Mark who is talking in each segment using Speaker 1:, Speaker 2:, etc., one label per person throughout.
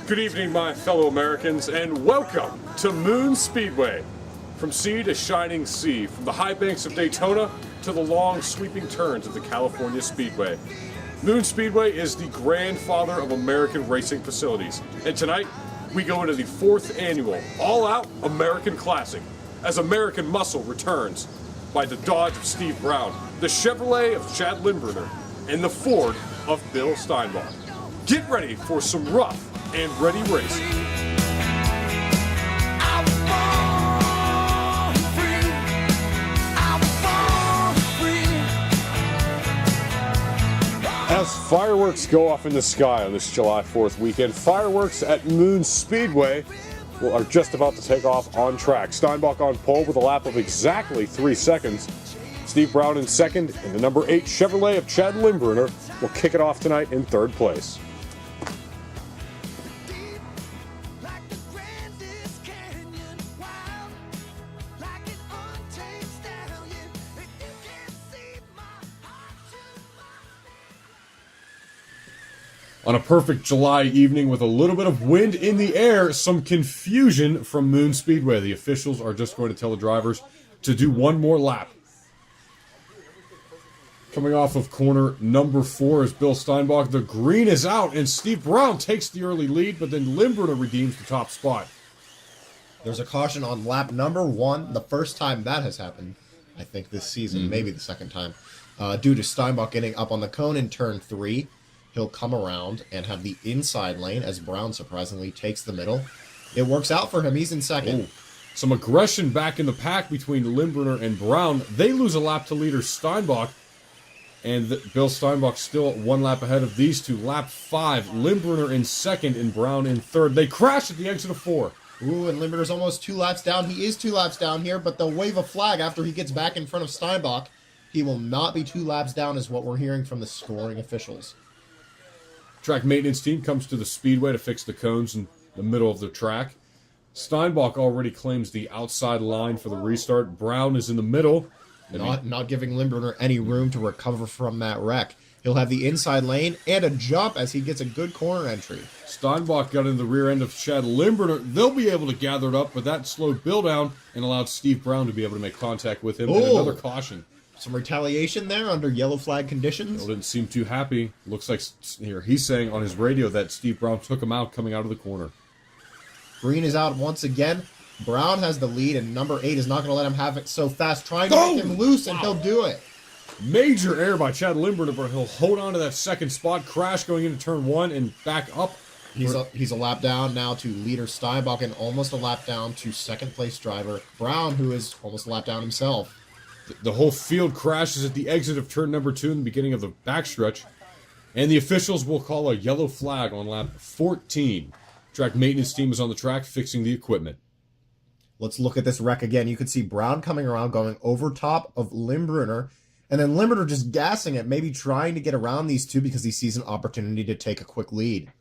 Speaker 1: Good evening, my fellow Americans, and welcome to Moon Speedway. From sea to shining sea, from the high banks of Daytona to the long sweeping turns of the California Speedway. Moon Speedway is the grandfather of American racing facilities, and tonight we go into the 4th annual all-out American Classic as American Muscle returns by the Dodge of Steve Brown, the Chevrolet of Chad Lindberner, and the Ford of Bill Steinbach. Get ready for some rough and ready racing. As fireworks go off in the sky on this July 4th weekend, fireworks at Moon Speedway are just about to take off on track. Steinbach on pole with a lap of exactly 3 seconds. Steve Brown in second, and the number 8 Chevrolet of Chad Lindberner will kick it off tonight in 3rd place. On a perfect July evening with a little bit of wind in the air, some confusion from Moon Speedway. The officials are just going to tell the drivers to do one more lap. Coming off of corner number 4 is Bill Steinbach. The green is out, and Steve Brown takes the early lead, but then Lindberner redeems the top spot.
Speaker 2: There's a caution on lap number 1, the first time that has happened, I think, this season, maybe the second time, due to Steinbach getting up on the cone in turn 3. He'll come around and have the inside lane as Brown surprisingly takes the middle. It works out for him. He's in second.
Speaker 1: Ooh. Some aggression back in the pack between Lindberner and Brown. They lose a lap to leader Steinbach. And Bill Steinbach still 1 lap ahead of these two. Lap 5, Lindberner in second and Brown in third. They crash at the exit of 4.
Speaker 2: Ooh, and Lindberner's almost 2 laps down. He is 2 laps down here, but they'll wave a flag after he gets back in front of Steinbach. He will not be 2 laps down is what we're hearing from the scoring officials.
Speaker 1: Track maintenance team comes to the speedway to fix the cones in the middle of the track. Steinbach already claims the outside line for the restart. Brown is in the middle.
Speaker 2: Not giving Lindberner any room to recover from that wreck. He'll have the inside lane and a jump as he gets a good corner entry.
Speaker 1: Steinbach got in the rear end of Chad Lindberner. They'll be able to gather it up, but that slowed Bill down and allowed Steve Brown to be able to make contact with him. And another caution.
Speaker 2: Some retaliation there under yellow flag conditions.
Speaker 1: Bill didn't seem too happy. Looks like here he's saying on his radio that Steve Brown took him out coming out of the corner.
Speaker 2: Green is out once again. Brown has the lead, and number 8 is not going to let him have it so fast. Trying to make him loose, and he'll do it.
Speaker 1: Major error by Chad Lindberner, but he'll hold on to that second spot. Crash going into turn 1 and back up.
Speaker 2: He's a lap down now to leader Steinbach and almost a lap down to second place driver Brown, who is almost a lap down himself.
Speaker 1: The whole field crashes at the exit of turn number 2 in the beginning of the backstretch. And the officials will call a yellow flag on lap 14. Track maintenance team is on the track fixing the equipment.
Speaker 2: Let's look at this wreck again. You can see Brown coming around, going over top of Lindberner, and then Lindberner just gassing it, maybe trying to get around these two because he sees an opportunity to take a quick lead.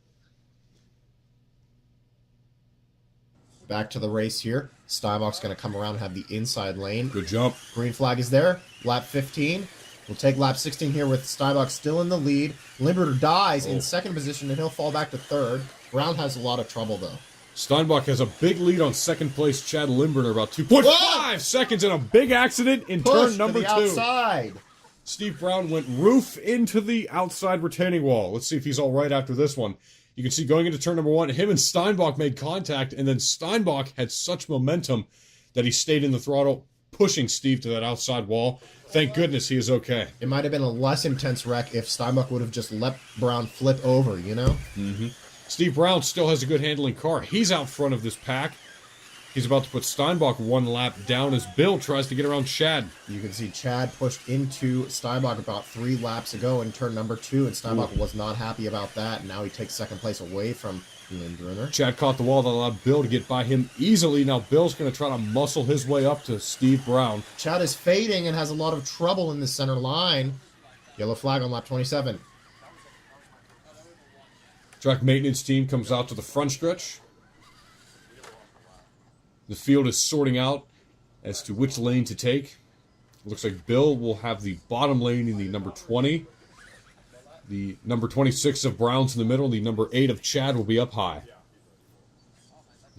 Speaker 2: Back to the race here. Steinbach's going to come around and have the inside lane.
Speaker 1: Good jump.
Speaker 2: Green flag is there. Lap 15. We'll take lap 16 here with Steinbach still in the lead. Lindberner dies in second position, and he'll fall back to third. Brown has a lot of trouble, though.
Speaker 1: Steinbach has a big lead on second place Chad Lindberner, about 2.5 seconds, in a big accident in turn number 2.
Speaker 2: Outside.
Speaker 1: Steve Brown went roof into the outside retaining wall. Let's see if he's all right after this one. You can see going into turn number 1, him and Steinbach made contact, and then Steinbach had such momentum that he stayed in the throttle, pushing Steve to that outside wall. Thank goodness he is okay.
Speaker 2: It might have been a less intense wreck if Steinbach would have just let Brown flip over, you know?
Speaker 1: Mm-hmm. Steve Brown still has a good handling car. He's out front of this pack. He's about to put Steinbach 1 lap down as Bill tries to get around Chad.
Speaker 2: You can see Chad pushed into Steinbach about 3 laps ago in turn number 2, and Steinbach was not happy about that. And now he takes second place away from Lindberner.
Speaker 1: Chad caught the wall that allowed Bill to get by him easily. Now Bill's going to try to muscle his way up to Steve Brown.
Speaker 2: Chad is fading and has a lot of trouble in the center line. Yellow flag on lap 27.
Speaker 1: Track maintenance team comes out to the front stretch. The field is sorting out as to which lane to take. It looks like Bill will have the bottom lane in the number 20. The number 26 of Brown's in the middle. The number 8 of Chad will be up high.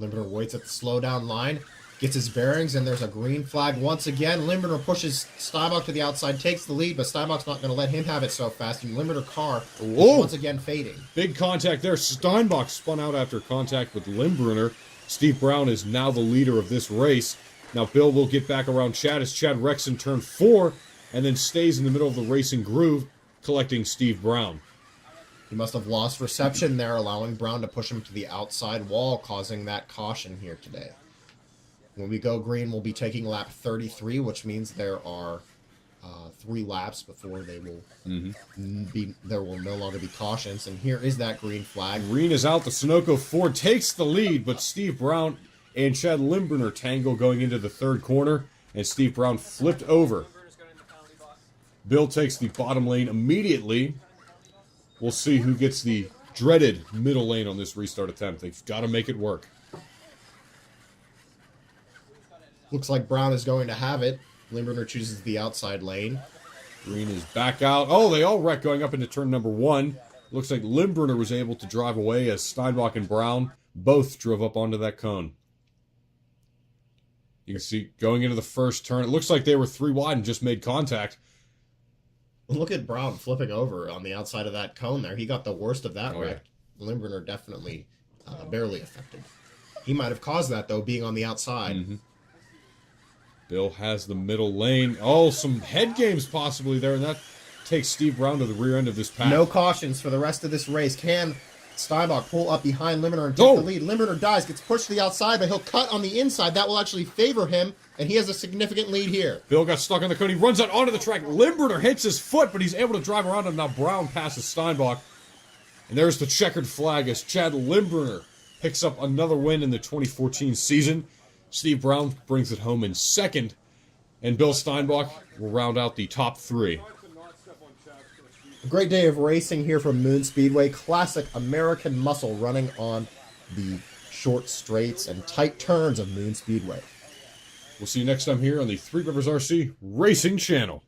Speaker 2: Limburner waits at the slowdown line, gets his bearings, and there's a green flag once again. Limburner pushes Steinbach to the outside, takes the lead, but Steinbach's not going to let him have it so fast. And Limburner car is once again fading.
Speaker 1: Big contact there. Steinbach spun out after contact with Limburner. Steve Brown is now the leader of this race. Now Bill will get back around Chad as Chad wrecks in turn 4 and then stays in the middle of the racing groove, collecting Steve Brown.
Speaker 2: He must have lost reception there, allowing Brown to push him to the outside wall, causing that caution here today. When we go green, we'll be taking lap 33, which means there are 3 laps before they will there will no longer be cautions. And here is that green flag.
Speaker 1: Green is out. The Sunoco Ford takes the lead, but Steve Brown and Chad Limburner tangle going into the 3rd corner, and Steve Brown flipped over. Bill takes the bottom lane immediately. We'll see who gets the dreaded middle lane on this restart attempt. They've got to make it work.
Speaker 2: Looks like Brown is going to have it. Limburner chooses the outside lane.
Speaker 1: Green is back out. Oh, they all wreck going up into turn number 1. Looks like Limburner was able to drive away as Steinbach and Brown both drove up onto that cone. You can see going into the first turn, it looks like they were 3 wide and just made contact.
Speaker 2: Look at Brown flipping over on the outside of that cone there. He got the worst of that wreck. Yeah. Limburner definitely barely affected. He might have caused that, though, being on the outside.
Speaker 1: Bill has the middle lane. Oh, some head games possibly there, and that takes Steve Brown to the rear end of this pack.
Speaker 2: No cautions for the rest of this race. Can Steinbach pull up behind Limburner and take the lead? Limburner dies, gets pushed to the outside, but he'll cut on the inside. That will actually favor him, and he has a significant lead here.
Speaker 1: Bill got stuck on the cone. He runs out onto the track. Limburner hits his foot, but he's able to drive around him. Now Brown passes Steinbach. And there's the checkered flag as Chad Limburner picks up another win in the 2014 season. Steve Brown brings it home in 2nd, and Bill Steinbach will round out the top 3.
Speaker 2: A great day of racing here from Moon Speedway. Classic American muscle running on the short straights and tight turns of Moon Speedway.
Speaker 1: We'll see you next time here on the Three Rivers RC Racing Channel.